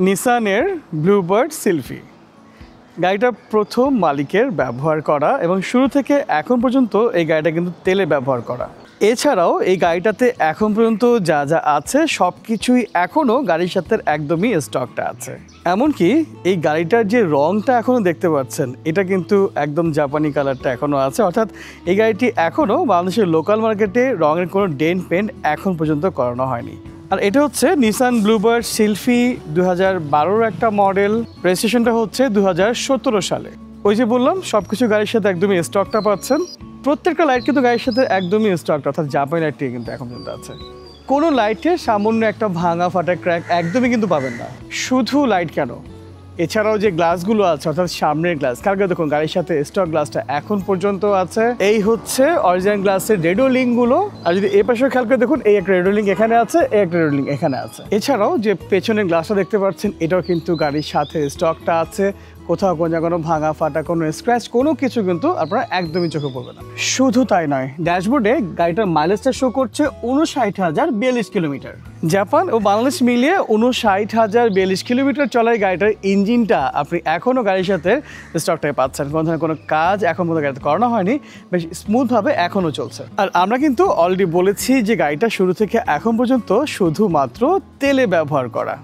নিসানের Bluebird সিলফি। গাড়িটা প্রথম মালিকের ব্যবহার করা এবং শুরু থেকে এখন পর্যন্ত এই গাড়িটা কিন্তু তেলে ব্যবহার করা। এছাড়াও এই গাড়িটাতে এখন পর্যন্ত যা যা আছে সব কিছুই এখনও গাড়ির সাথে একদমই স্টকটা আছে। এমনকি এই গাড়িটার যে রঙটা এখনও দেখতে পাচ্ছেন এটা কিন্তু একদম জাপানি কালারটা এখনও আছে, অর্থাৎ এই গাড়িটি এখনও বাংলাদেশের লোকাল মার্কেটে রঙের কোনো ডেন্ট পেন্ট এখন পর্যন্ত করানো হয়নি। আর এটা হচ্ছে নিসান ব্লুবার্ড সিলফি 2012-র একটা মডেল। রেজিস্ট্রেশনটা হচ্ছে 2017 সালে। ওই যে বললাম সব কিছু গাড়ির সাথে একদমই স্টকটা পাচ্ছেন। প্রত্যেকটা লাইট কিন্তু গাড়ির সাথে একদমই স্টকটা, অর্থাৎ জাপানি লাইটটি কিন্তু এখন পর্যন্ত আছে। কোনো লাইটে সামান্য একটা ভাঙা ফাটা ক্র্যাক একদমই কিন্তু পাবেন না। শুধু লাইট কেন, এছাড়াও যে গ্লাসগুলো আছে অর্থাৎ সামনের গ্লাস, কালকে দেখুন গাড়ির সাথে স্টক গ্লাসটা এখন পর্যন্ত আছে। এই হচ্ছে অরিজিনাল গ্লাসের রেডিও লিঙ্কগুলো। আর যদি এই পাশে খেয়াল করে দেখুন এই একটা রেডিও লিঙ্ক এখানে আছে, এই একটা রেডিও লিঙ্ক এখানে আছে। এছাড়াও যে পেছনের গ্লাসটা দেখতে পাচ্ছেন এটাও কিন্তু গাড়ির সাথে স্টকটা আছে। কোথাও কোনো ভাঙা ফাটা কোনো স্ক্র্যাচ কোনো কিছু কিন্তু আপনারা একদমই চোখে পড়বে না। শুধু তাই নয়, ড্যাশবোর্ডে গাড়িটার মাইলেজটা শো করছে 59,042 কিলোমিটার। জাপান ও বাংলাদেশ মিলিয়ে 59,042 কিলোমিটার চলার গাড়িটার ইঞ্জিনটা আপনি এখনও গাড়ির সাথে স্টকটায় পাচ্ছেন। কোনো ধরনের কোনো কাজ এখন পর্যন্ত গাড়িতে করানো হয়নি, বেশ স্মুথভাবে এখনও চলছে। আর আমরা কিন্তু অলরেডি বলেছি যে গাড়িটা শুরু থেকে এখন পর্যন্ত শুধুমাত্র তেলে ব্যবহার করা।